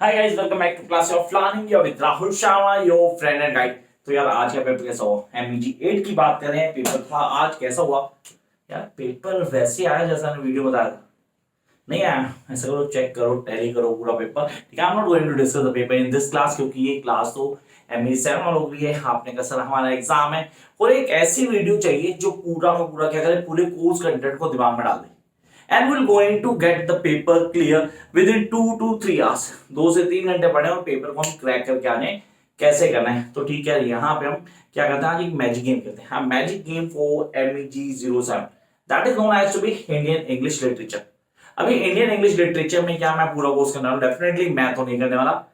Hi guys, welcome back to class of planning your with Rahul Sharma, your friend and guide. तो यार आज का paper कैसा हुआ? एमईजी 8 की बात करें, पेपर था आज, कैसा हुआ? यार पेपर वैसे आया जैसा मैंने वीडियो बताया था, नहीं आया। ऐसा करो, चेक करो, टैली करो पूरा पेपर, ठीक है। I am not going to discuss the paper in this class, क्योंकि ये क्लास तो एमईजी 7 वालों के लिए है। आपने कहा सर हमारा एग्जाम है, और एक ऐसी वीडियो चाहिए जो पूरा का पूरा क्या करे, पूरे कोर्स कंटेंट को दिमाग में डाल दे। And we're going to get the paper clear within 2 to 3 hours। 2 से 3 घंटे पढ़े और पेपर को हम क्रैक करके आने कैसे करना है। तो ठीक है, यहाँ पे हम क्या करते हैं, आज एक मैजिक गेम करते हैं। Magic game for MEG07, that is known as to be Indian English literature. अभी इंडियन इंग्लिश लिटरेचर में क्या मैं पूरा कोर्स करने वाला हूँ? डेफिनेटली मैं तो नहीं करने वाला,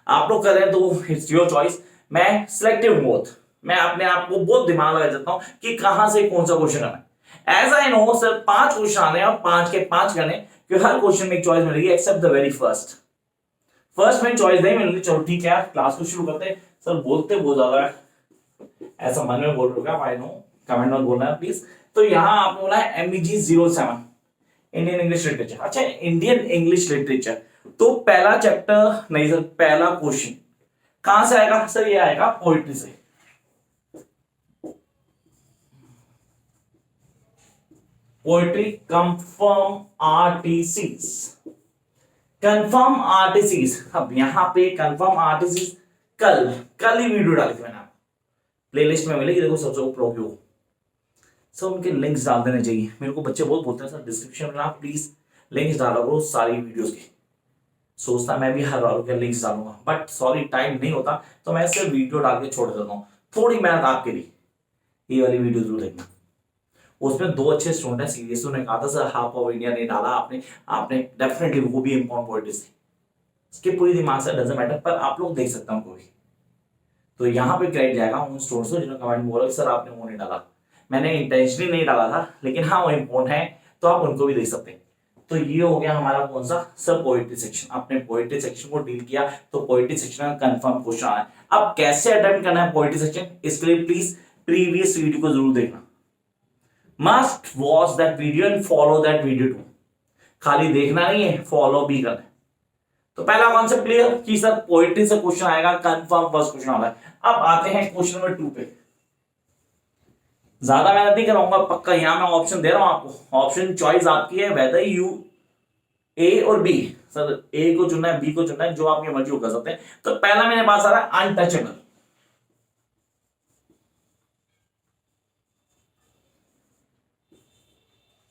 आप लोग कर रहे हैं तो इट्स योर चॉइस। मैं सिलेक्टिव मोड, मैं अपने आप को बहुत दिमाग लगा देता हूँ कि कहां से कौन सा क्वेश्चन करना है। As I know sir 5 question आने हैं और 5 के 5 करने, क्योंकि हर क्वेश्चन में एक चॉइस मिलेगी एक्सेप्ट द वेरी फर्स्ट में चॉइस नहीं मिलेगी। चलो ठीक है, क्लास को शुरू करते हैं। सर बोलते बहुत ज्यादा है, ऐसा मन में बोल रहे हो आई नो, कमेंट में बोलना है प्लीज। तो यहाँ आपने बोला है MEG07 इंडियन इंग्लिश लिटरेचर। अच्छा, इंडियन इंग्लिश लिटरेचर तो पहला चैप्टर नहीं सर, पहला क्वेश्चन कहां से आएगा सर? ये आएगा पोइट्री से। पोइट्री कंफर्म आर्टिसीज, कंफर्म आर्टिसीज। अब यहां पे कंफर्म आर्टिसीज कल ही वीडियो डाली थी मैंने, आपको प्लेलिस्ट में मिलेगी, देखो सबसे ऊपर होगी वो। सब उनके लिंक्स डाल देने चाहिए। मेरे को बच्चे बहुत बोलते हैं सर डिस्क्रिप्शन में आप प्लीज लिंक्स डालो करो सारी वीडियोस के। सोचता मैं भी हर बार के लिंक्स डालूंगा, बट सॉरी टाइम नहीं होता, तो मैं सिर्फ वीडियो डाल के छोड़ देता हूँ। थोड़ी मेहनत आपके लिए, ये वाली वीडियो जरूर देखना। उसमें 2 अच्छे स्टूडेंट है, सीरियसली उन्होंने कहा था सर हाफ ऑफ इंडिया नहीं डाला आपने, आपने डेफिनेटली वो भी इंपॉर्टेंट पॉइंट्स थी। इसके पूरी दिमाग से डजंट मैटर, पर आप लोग देख सकते हैं उनको भी। तो यहाँ पे क्रेडिट जाएगा उन स्टूडेंट्स को जिन्होंने कमेंट बोला सर आपने वो नहीं डाला। मैंने इंटेंशनली नहीं डाला था, लेकिन हाँ वो इंपॉर्टेंट है, तो आप उनको भी देख सकते हैं। तो ये हो गया हमारा कौन सा सब पोएट्री सेक्शन। आपने पोएट्री सेक्शन को डील किया, तो पोएट्री सेक्शन का कंफर्म क्वेश्चन आया। अब कैसे अटेम्प्ट करना है पोएट्री सेक्शन, इसके लिए प्लीज प्रीवियस वीडियो को जरूर देखना। Must watch that video and follow that video too. खाली देखना नहीं है, फॉलो भी करना है। तो पहला कॉन्सेप्ट क्लियर कि सर पोएट्री से क्वेश्चन आएगा, कंफर्म फर्स्ट क्वेश्चन वाला है। अब आते हैं क्वेश्चन नंबर 2 पे। ज्यादा मेहनत नहीं कराऊंगा, पक्का यहां मैं ऑप्शन दे रहा हूं आपको। ऑप्शन चॉइस आपकी है, वेदर यू ए और बी। सर ए को चुनना है, बी को चुनना है, जो आपकी मर्जी कर सकते हैं। तो पहला मेरे पास आ रहा है अनटचेबल।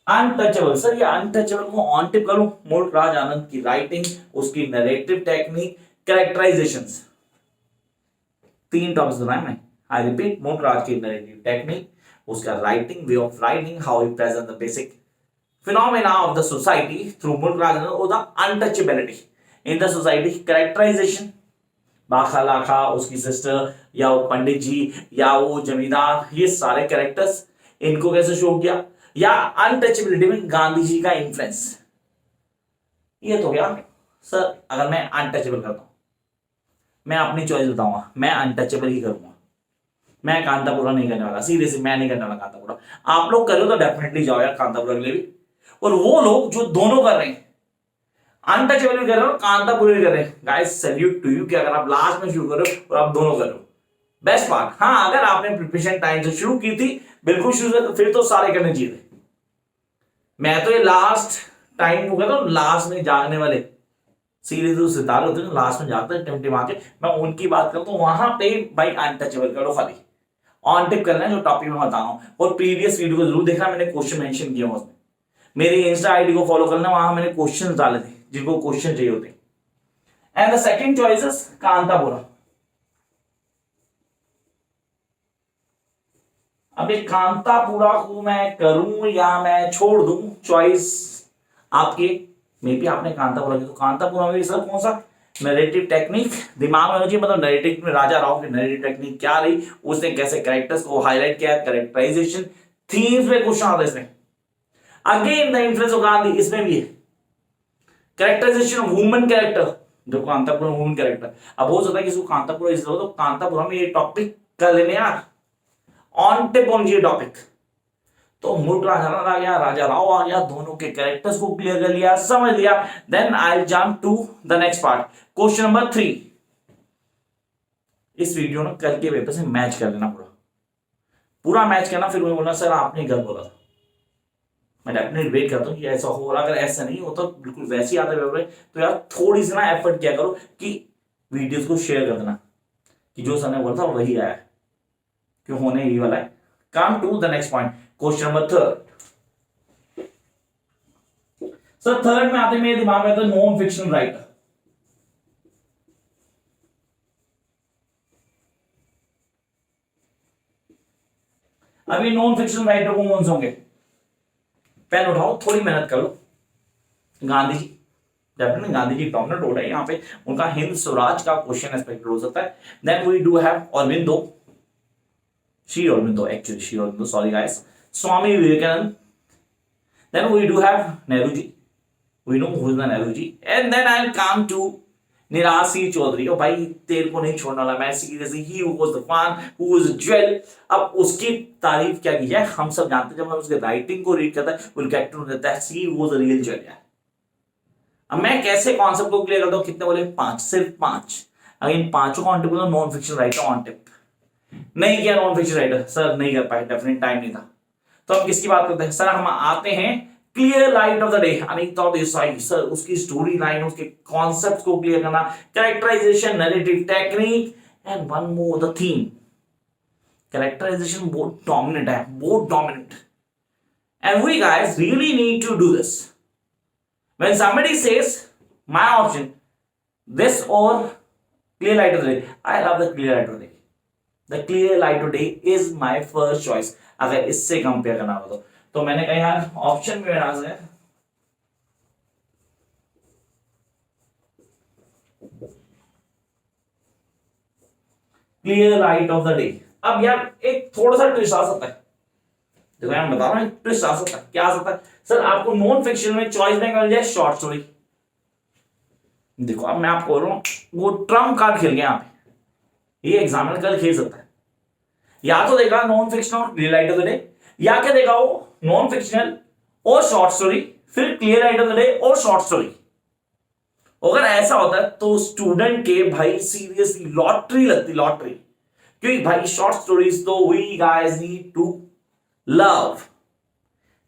अनटचेबल सर, ये अनटचेबल को ऑन टिप करूं। मुल्क राज आनंद की राइटिंग, उसकी नरेटिव टेक्निक, कैरेक्टराइजेशंस, 3 टॉपिक्स बनाए मैं। आई रिपीट, मुल्क राज की नरेटिव टेक्निक, उसका writing, way of writing, how he present the basic phenomena of the society through Mulk Raj Anand, or the untouchability in the society, characterization, बाखा लाखा, उसकी sister, या वो पंडित जी, या वो जमींदार, ये सारे कैरेक्टर्स, इनको कैसे शो किया, या अनटचेबिलिटी में गांधी जी का इन्फ्लुएंस। ये तो गया सर। अगर मैं अनटचेबल करता हूं, मैं अपनी चॉइस बताऊंगा, मैं अनटचेबल ही करूंगा। मैं कांतापुरा नहीं करने वाला, सीरियसली मैं नहीं करने वाला कांतापुरा। आप लोग करो तो डेफिनेटली जाओ यार कांतापुरा के लिए भी। और वो लोग जो दोनों कर रहे हैं, अनटचेबल भी कर रहे हो, कांतापुरा भी कर रहे हैं, गाइस सैल्यूट टू यू कि अगर आप लास्ट में शुरू करो और आप दोनों करो। बेस्ट पार्ट, हाँ अगर आपने प्रिपरेशन टाइम से शुरू की थी, बिल्कुल शुरू से, तो फिर तो सारे करने चाहिए थे। मैं तो ये लास्ट टाइम हो गया था, लास्ट में जागने वाले सीरीज सितारे होते हैं लास्ट में जागते हैं टिमटिमा के, मैं उनकी बात करता हूँ। वहां पे भाई अनटचेबल करो, खाली ऑन टिप करना है जो टॉपिक में बता रहा हूँ। और प्रीवियस वीडियो को जरूर देखना, मैंने क्वेश्चन मेंशन किया उसमें। मेरी इंस्टा आईडी को फॉलो करना, वहां मैंने क्वेश्चन डाले थे जिनको क्वेश्चन चाहिए होते। And the second choice is Kanthapura. अब ये कांतापुरा को मैं करूं या मैं छोड़ दूं, चॉइस आपकी। मे बी आपने कांतापुरा की, तो कांतापुरा में सर कौन सा नरेटिव टेक्निक दिमाग में होना चाहिए। मतलब नरेटिव में राजा राव की नरेटिव टेक्निक क्या रही, उसने कैसे कैरेक्टर्स को हाईलाइट किया, कैरेक्टराइजेशन, थीम्स पे क्वेश्चन आता है इसमें। Again the influence of Gandhi, इसमें भी है। कैरेक्टराइजेशन ऑफ वुमन कैरेक्टर, जो कांतापुरा वुमन कैरेक्टर। अब हो सकता है किसी को कांतापुरा इसलिए हो, तो कांतापुरा में ये टॉपिक कर लेने यार, ऑन टिप ऑन ये टॉपिक। तो मुल्क राज आनंद आ गया, राजा राव आ गया, दोनों के कैरेक्टर्स को क्लियर कर लिया, समझ लिया। Then I jump to the next part, question number 3। इस वीडियो ने कल के पेपर से मैच कर लेना, पूरा पूरा मैच करना, फिर मुझे बोलना सर आपने गलत बोला था। मैं डेफिनेटली वेट करता हूँ कि ऐसा हो, और अगर ऐसा नहीं होता बिल्कुल वैसे ही आता पेपर तो यार थोड़ी सी ना एफर्ट किया करो कि वीडियोस को शेयर कर देना कि जो सर ने बोला था वही आया, क्यों होने ही वाला है। Come to the next point, question number 3। Sir third में आते मेरे दिमाग में आता नॉन फिक्शनल राइटर। अभी नॉन फिक्शनल राइटर को कौन से होंगे? पेन उठाओ, थोड़ी मेहनत करो। गांधी जी, डेफिनेटली गांधी जी डोमिनेट हो रहा है यहाँ पे, उनका हिंद स्वराज का क्वेश्चन एक्सपेक्टेड हो सकता है। Then we do have Aurobindo, Shri Aurobindo, actually Shri Aurobindo, sorry guys, Swami Vivekananda. Then we do have Nehru ji, we know who is the Nehru ji. And then I come to Nirad C Chaudhuri. और भाई तेरे को नहीं छोड़ने वाला मैं, seriously he was the fun who was jewel. अब उसकी तारीफ क्या की है, हम सब जानते हैं, जब हम उसके राइटिंग को रीड करते हैं will get to know that he was a real jewel. अब मैं कैसे कॉन्सेप्ट को क्लियर करता हूं, कितने बोले? 5, सिर्फ 5। अगर इन 5 को ऑन टिप बोलो, non fiction writer on tip नहीं किया, नॉन फिक्शन राइटर सर नहीं कर पाए, डेफिनेट टाइम नहीं था। तो हम किसकी बात करते हैं सर? हम आते हैं clear light of the day, Anita Desai sir, उसकी स्टोरी लाइन, उसके कॉन्सेप्ट्स को क्लियर करना, characterisation, narrative technique, and one more the theme. Characterisation बहुत डोमिनेंट है, बहुत dominant, and we guys really need to do this. When somebody says my option, this or clear light of the day, I love the clear light of the day. The clear light of the day is my first choice. अगर इससे compare करना हो तो मैंने कहा यार option में मेरा है clear light of the day. अब यार एक थोड़ा सा ट्विस्ट आ सकता है, देखो मैं बता रहा हूं ट्विस्ट आ सकता है। क्या आ सकता है सर? आपको नॉन फिक्शन में चॉइस बैंक मिल जाए शॉर्ट स्टोरी। देखो अब मैं आपको बोल रहा हूं वो ट्रम्प कार्ड खेल गया यहाँ पे, ये एग्जामिनर कल खेल सकता है। या तो देखा नॉन फिक्शन और clear light of the day, या क्या देखा वो नॉन फिक्शनल और शॉर्ट स्टोरी, फिर clear light of the day और शॉर्ट स्टोरी। अगर ऐसा होता है तो स्टूडेंट के भाई सीरियसली लॉटरी लगती, लॉटरी। क्योंकि भाई शॉर्ट स्टोरीज तो we guys need to love.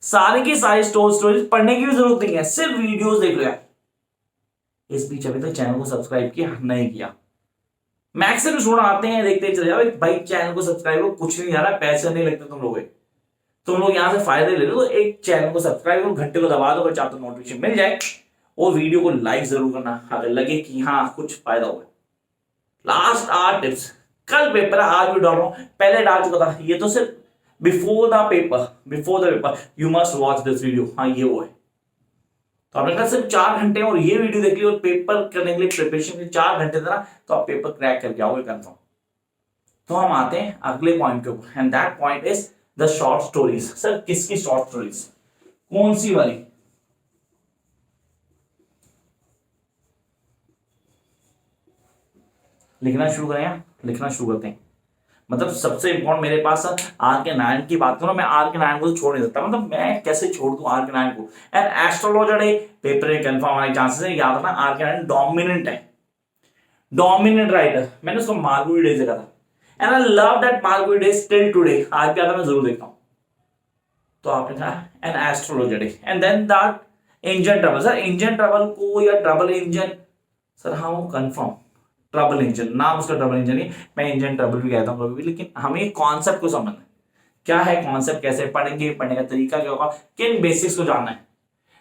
सारी की सारी स्टोरीज पढ़ने की भी जरूरत नहीं है, सिर्फ वीडियोस देख लो यार। इस बीच अभी तक चैनल को सब्सक्राइब किया नहीं किया, मैक्सिमम स्टूडेंट आते हैं देखते चले जाओ भाई चैनल को सब्सक्राइब करो, कुछ नहीं जा रहा, पैसे नहीं लगते तुम लोग यहां से फायदे ले लो। तो एक चैनल को सब्सक्राइब करो, घंटे को दबा दो, अगर चाहते हो नोटिफिकेशन मिल जाए, और वीडियो को लाइक जरूर करना अगर लगे कि हाँ कुछ फायदा हुआ। लास्ट 8 टिप्स, कल पेपर है आज भी डाल रहा हूं, पहले डाल चुका था, ये तो सिर्फ before the paper you must watch this video. हाँ ये वो है, तो आपने कहा सिर्फ 4 घंटे और ये वीडियो देख ली और पेपर करने के लिए प्रिपरेशन के 4 घंटे देना, तो आप पेपर क्रैक करके आओगे कंफर्म। तो हम आते हैं अगले पॉइंट के ऊपर, and that point is the short stories. Sir किसकी शॉर्ट स्टोरीज, कौन सी वाली? लिखना शुरू करें, लिखना शुरू करते हैं। मतलब सबसे इंपॉर्टेंट मेरे पास आर के नारायण की बात करूं, मैं आर के नारायण को तो छोड़ नहीं सकता, मतलब मैं कैसे छोड़ दूं आर के नारायण को। एंड एस्ट्रोलॉजर है, पेपर में कंफर्म आने चांसेस है, याद रखना आर के नारायण डोमिनेंट है, डोमिनेंट राइटर। मैंने उसको मार्गुरी डे से कहा था, and I love that Malgudi days still today, आज भी आता मैं जरूर देखता हूं। तो आपने कहा an astrologer day, and then that engine trouble. Sir engine trouble को या ट्रबल इंजन, सर हाँ वो कंफर्म ट्रबल इंजन, नाम उसका ट्रबल इंजन ही, मैं इंजन ट्रबल भी कहता हूं कभी भी, लेकिन हमें कॉन्सेप्ट को समझना है, क्या है कॉन्सेप्ट, कैसे पढ़ेंगे, पढ़ने का तरीका क्या होगा, किन बेसिक्स को जानना है,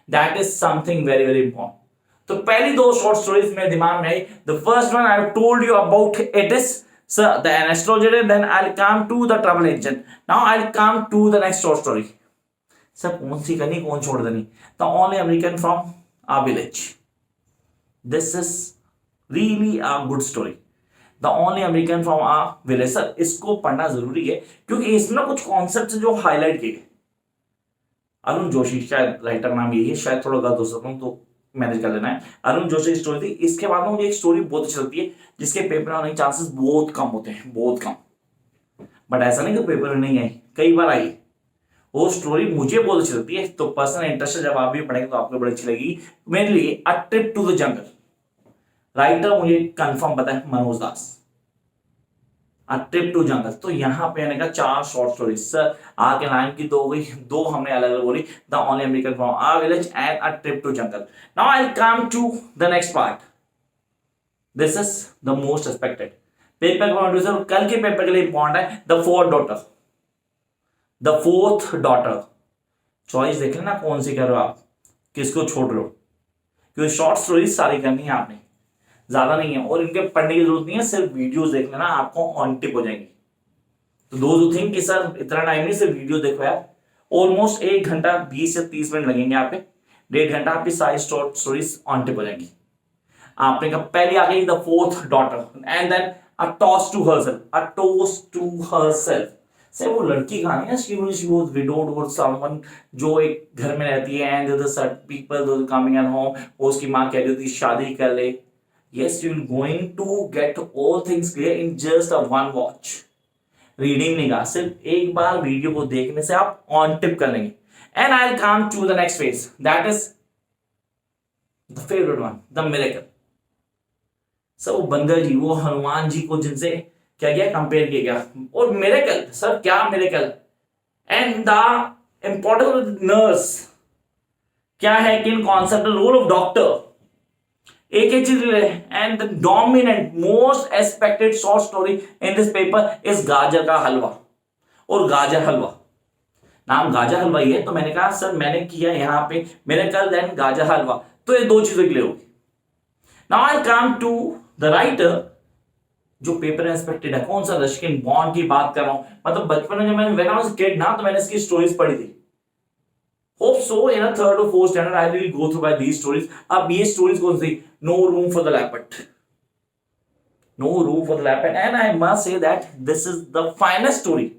that is something very very important. तो पहली 2 शॉर्ट स्टोरीज मेरे दिमाग में आई। The first one I have told you about it is sir the astrologer, then I will come to the trouble engine, now I will come to the next short story. Sir कौन सी करनी, कौन छोड़ देनी? The only American from a village, this is really a good story, the only American from a village. Sir इसको पढ़ना जरूरी है क्योंकि इसमें कुछ कॉन्सेप्ट जो हाईलाइट किए। अरुण जोशी शायद राइटर नाम यही है, शायद थोड़ा गलत हो सकता हूं तो मैनेज कर लेना है। अरुण जोशी की स्टोरी थी। इसके बाद में मुझे एक स्टोरी बहुत अच्छी लगती है जिसके पेपर आने के चांसेस बहुत कम होते हैं, बहुत कम, बट ऐसा नहीं कि पेपर में नहीं आई, कई बार आई, वो स्टोरी मुझे बहुत अच्छी लगती है, तो पर्सनल इंटरेस्ट जब आप भी पढ़ेंगे तो आपको बड़ी अच्छी लगेगी। मेरे लिए a trip to the jungle, writer मुझे कंफर्म पता है Manoj Das. A trip to jungle, तो यहाँ पे मैंने कहा 4 शॉर्ट स्टोरीज सर, आके लाइन की 2 हो गई, 2 हमने अलग अलग बोली, the only American from our village and a trip to jungle. Now I come to the next part, this is the most expected paper producer, कल के पेपर के लिए इंपॉर्टेंट है, the fourth daughter. The fourth daughter, choice देख लेना कौन सी कर रहे हो आप, किसको छोड़ रहे हो, क्योंकि शॉर्ट स्टोरीज सारी करनी है आपने, ज्यादा नहीं है, और इनके पढ़ने की जरूरत नहीं है, सिर्फ वीडियोस देख लेना, आपको ऑन टिप हो जाएंगी। तो दो जो थिंक कि सर इतना टाइम नहीं, सिर्फ वीडियो देखो यार, ऑलमोस्ट 1 घंटा 20 से 30 मिनट लगेंगे यहाँ पे, 1.5 घंटा आपकी सारी शॉर्ट स्टोरीज ऑन टिप हो जाएंगी। आपने कहा पहली आ गई the fourth daughter and then a toss to herself, a toss to herself से वो लड़की कहानी है, शी वाज विडोड और समवन जो एक घर में रहती है and the sort people do coming at home, उसकी मां कह रही थी शादी कर ले। Yes you will going to get all things clear in just a one watch, reading नहीं कहा, सिर्फ एक बार वीडियो को देखने से आप ऑन टिप कर लेंगे। And I will come to the next phase, that is the favourite one, the miracle. Sir वो बंदर जी, वो हनुमान जी को जिनसे क्या किया, कंपेयर किया गया, और मिरेकल, सर क्या miracle, and the importance of nurse क्या है, किन कॉन्सेप्ट, रोल ऑफ डॉक्टर, एक ही चीज and the dominant most expected short story in this paper is गाजर का हलवा। और गाजर हलवा, नाम गाजर हलवा ही है, तो मैंने कहा सर मैंने किया यहाँ पे मिरेकल देन गाजर हलवा, तो ये 2 चीजें क्लियर होगी। Now I come to the writer, जो पेपर एक्सपेक्टेड है, कौन सा, रस्किन बॉन्ड की बात कर रहा हूं, मतलब बचपन में जब मैंने व्हेन आई वाज किड ना, तो मैंने इसकी स्टोरीज पढ़ी थी। Hope so in a 3rd or 4th standard I will go through by these stories. अब ये स्टोरीज कौन सी, no room for the leopard, no room for the leopard, and I must say that this is the finest story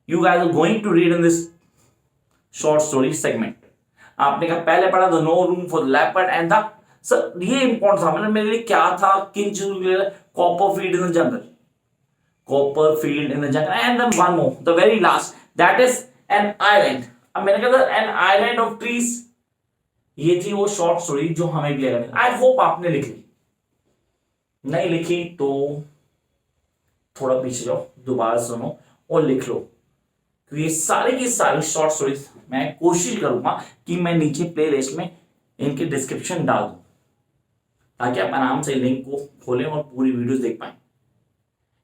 you guys are going to read in this short story segment। आपने कहा पहले पढ़ा the no room for leopard and the, sir ये important था, मतलब मेरे लिए क्या था, किन चीजों के लिए, copper field in the jungle, copper field in the jungle, and then one more the very last, that is an island. अब मैंने कहा एन आइलैंड ऑफ ट्रीज, ये थी वो शॉर्ट स्टोरी जो हमें क्लियर करनी। आई होप आपने लिख ली, नहीं लिखी तो थोड़ा पीछे जाओ, दोबारा सुनो और लिख लो, ये सारी की सारी शॉर्ट स्टोरीज मैं कोशिश करूंगा कि मैं नीचे प्लेलिस्ट में इनके डिस्क्रिप्शन डाल दूं, ताकि आप आराम से लिंक को खोलें और पूरी वीडियोस देख पाएं।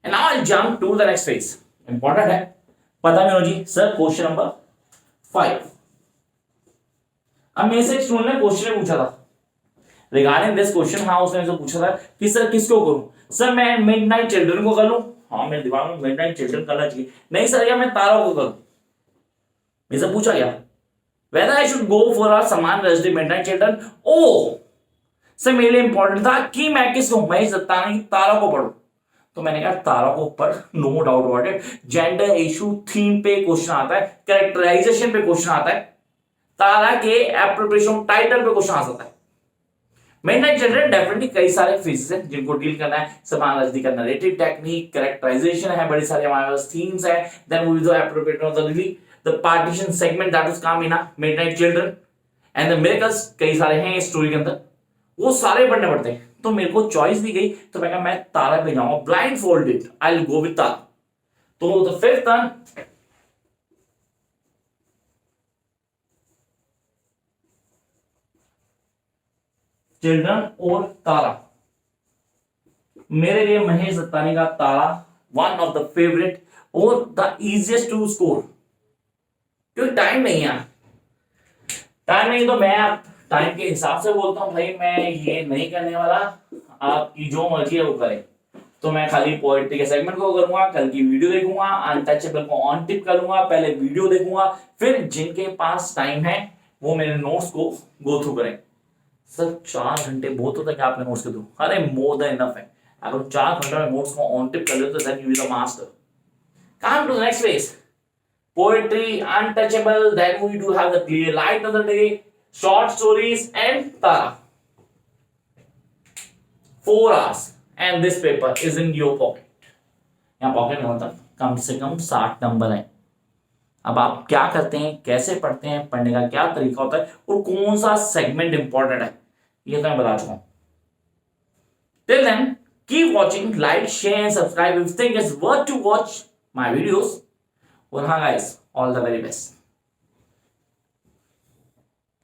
And now I jump to the next phase, important है, पता नहीं हो जी सर, क्वेश्चन नंबर 5। अब मेरे से एक स्टूडेंट ने क्वेश्चन पूछा था रिगार्डिंग दिस क्वेश्चन, हाँ उसने मुझसे पूछा था कि सर किसको करूं, सर मैं मिडनाइट चिल्ड्रन को कर लूं, हाँ मेरे दिमाग में मिडनाइट चिल्ड्रन करना चाहिए, नहीं सर या मैं तारों को करूं, मेरे से पूछा गया whether I should go for a समान रजनी मिडनाइट चिल्ड्रन, ओ सर मेरे लिए इंपॉर्टेंट था कि मैं किसको, महेश दत्तानी की तारों को पढ़ूं, तो मैंने कहा तारों को पढ़, no doubt about it, gender issue theme पे क्वेश्चन आता है, कैरेक्टराइजेशन पे क्वेश्चन आता है, तारा के एप्रोप्रिएशन टाइटल पे क्वेश्चन आ सकता है। मिडनाइट चिल्ड्रन डेफिनेटली कई सारे फिजिक्स हैं जिनको डील करना है, समान रजनी का नरेटिव टेक्निक, कैरेक्टराइजेशन है, बड़ी सारी हमारे पास थीम्स है, then we will appropriate of the partition segment that is come in midnight children and the miracles, कई सारे हैं स्टोरी के अंदर, वो सारे पढ़ने पड़ते हैं। तो मेरे को चॉइस दी गई, तो मैं कहा मैं तारा पे जाऊंगा, blindfolded I will go with Tara. तो द फिफ्थ वन, चिल्ड्रन और तारा, मेरे लिए महेश दत्तानी का तारा वन ऑफ द फेवरेट और द इजीएस्ट टू स्कोर, क्योंकि टाइम नहीं है, टाइम नहीं तो मैं टाइम के हिसाब से बोलता हूं भाई मैं ये नहीं करने वाला, आपकी जो मर्जी है वो करें, तो मैं खाली पोएट्री के सेगमेंट को करूंगा, कल की वीडियो देखूंगा, अनटचेबल को ऑन टिप करूंगा, पहले वीडियो देखूंगा, फिर जिनके पास टाइम है वो मेरे नोट्स को गो थ्रू करें। सर 4 घंटे बहुत होता है क्या आपके नोट्स के थ्रू, अरे मोर देन इनफ है, अगर 4 घंटे में नोट्स को ऑन टिप कर ले तो then you will the master. Come to the next phase, poetry, untouchable, then we do have the clear light of the day, short stories and Tara. 4 hours and this paper is in your pocket। यहाँ pocket में मतलब कम से कम 60 number है, अब आप क्या करते हैं, कैसे पढ़ते हैं, पढ़ने का क्या तरीका होता है और कौन सा सेगमेंट इंपॉर्टेंट है, ये तो मैं बता चुका हूं। Till then keep watching, like share and subscribe if you think it's worth to watch my videos। और हाँ guys, all the very best.